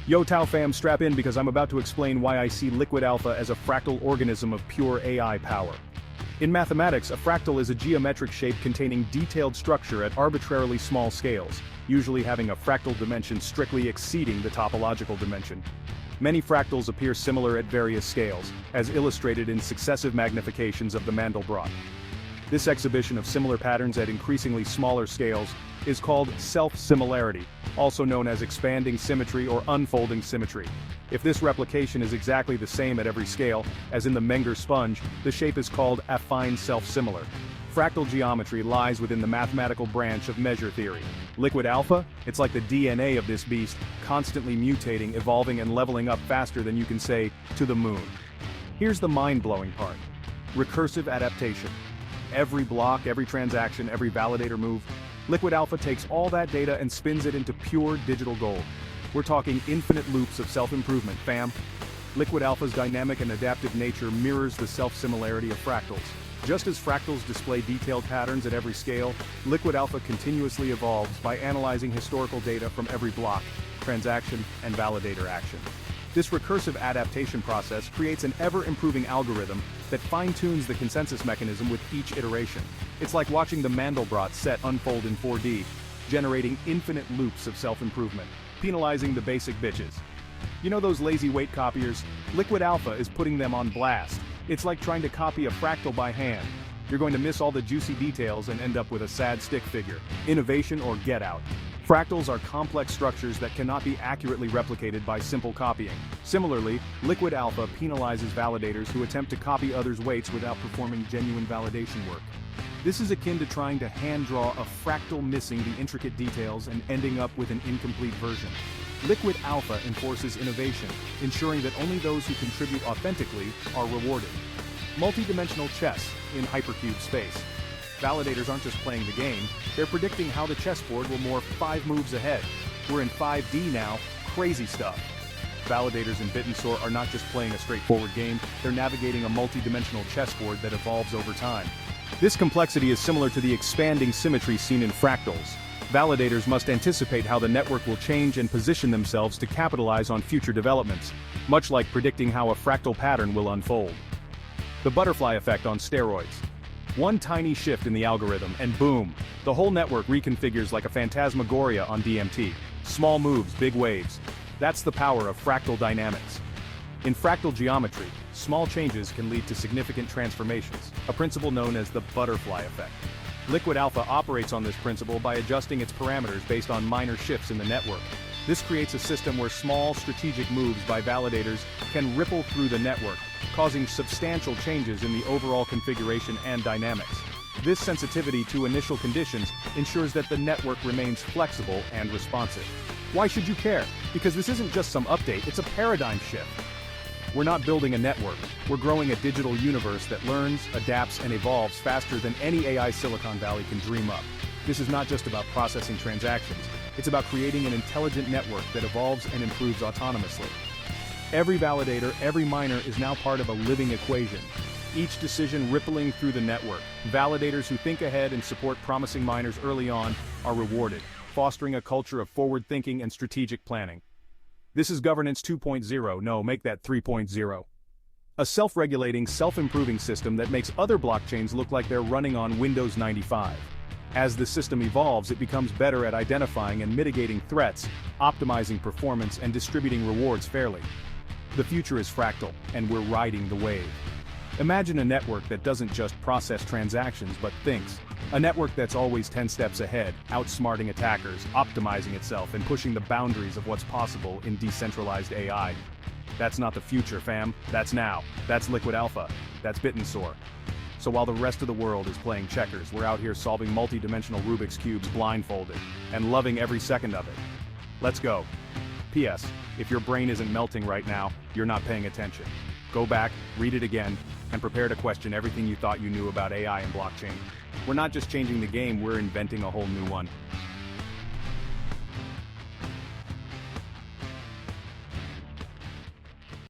Yo TAO fam, strap in because I'm about to explain why I see liquid alpha as a fractal organism of pure AI power. In mathematics, a fractal is a geometric shape containing detailed structure at arbitrarily small scales, usually having a fractal dimension strictly exceeding the topological dimension. Many fractals appear similar at various scales, as illustrated in successive magnifications of the Mandelbrot. This exhibition of similar patterns at increasingly smaller scales is called self-similarity, also known as expanding symmetry or unfolding symmetry. If this replication is exactly the same at every scale, as in the Menger sponge, the shape is called affine self-similar. Fractal geometry lies within the mathematical branch of measure theory. Liquid alpha? It's like the DNA of this beast, constantly mutating, evolving and leveling up faster than you can say, to the moon. Here's the mind-blowing part. Recursive adaptation. Every block, every transaction, every validator move, liquid alpha takes all that data and spins it into pure digital gold. We're talking infinite loops of self-improvement, fam. Liquid alpha's dynamic and adaptive nature mirrors the self-similarity of fractals. Just as fractals display detailed patterns at every scale, liquid alpha continuously evolves by analyzing historical data from every block, transaction, and validator action. This recursive adaptation process creates an ever-improving algorithm that fine-tunes the consensus mechanism with each iteration. It's like watching the Mandelbrot set unfold in 4D, generating infinite loops of self-improvement, penalizing the basic bitches. You know those lazy weight copiers? Liquid alpha is putting them on blast. It's like trying to copy a fractal by hand. You're going to miss all the juicy details and end up with a sad stick figure. Innovation or get out. Fractals are complex structures that cannot be accurately replicated by simple copying. Similarly, liquid alpha penalizes validators who attempt to copy others' weights without performing genuine validation work. This is akin to trying to hand-draw a fractal missing the intricate details and ending up with an incomplete version. Liquid alpha enforces innovation, ensuring that only those who contribute authentically are rewarded. Multidimensional chess in hypercube space. Validators aren't just playing the game, they're predicting how the chessboard will morph 5 moves ahead. We're in 5D now, crazy stuff. Validators in Bittensor are not just playing a straightforward game, they're navigating a multi-dimensional chessboard that evolves over time. This complexity is similar to the expanding symmetry seen in fractals. Validators must anticipate how the network will change and position themselves to capitalize on future developments, much like predicting how a fractal pattern will unfold. The butterfly effect on steroids. One tiny shift in the algorithm and boom, the whole network reconfigures like a phantasmagoria on DMT. Small moves, big waves. That's the power of fractal dynamics. In fractal geometry, small changes can lead to significant transformations, a principle known as the butterfly effect. Liquid alpha operates on this principle by adjusting its parameters based on minor shifts in the network. This creates a system where small strategic moves by validators can ripple through the network, causing substantial changes in the overall configuration and dynamics. This sensitivity to initial conditions ensures that the network remains flexible and responsive. Why should you care? Because this isn't just some update, it's a paradigm shift. We're not building a network, we're growing a digital universe that learns, adapts, and evolves faster than any AI Silicon Valley can dream up. This is not just about processing transactions, it's about creating an intelligent network that evolves and improves autonomously. Every validator, every miner is now part of a living equation, each decision rippling through the network. Validators who think ahead and support promising miners early on are rewarded, fostering a culture of forward thinking and strategic planning. This is governance 2.0, no, make that 3.0. A self-regulating, self-improving system that makes other blockchains look like they're running on Windows 95. As the system evolves, it becomes better at identifying and mitigating threats, optimizing performance, and distributing rewards fairly. The future is fractal, and we're riding the wave. Imagine a network that doesn't just process transactions but thinks. A network that's always 10 steps ahead, outsmarting attackers, optimizing itself, and pushing the boundaries of what's possible in decentralized AI. That's not the future, fam. That's now. That's liquid alpha. That's Bittensor. So while the rest of the world is playing checkers, we're out here solving multi-dimensional Rubik's Cubes blindfolded, and loving every second of it. Let's go. P.S. If your brain isn't melting right now, you're not paying attention. Go back, read it again, and prepare to question everything you thought you knew about AI and blockchain. We're not just changing the game, we're inventing a whole new one.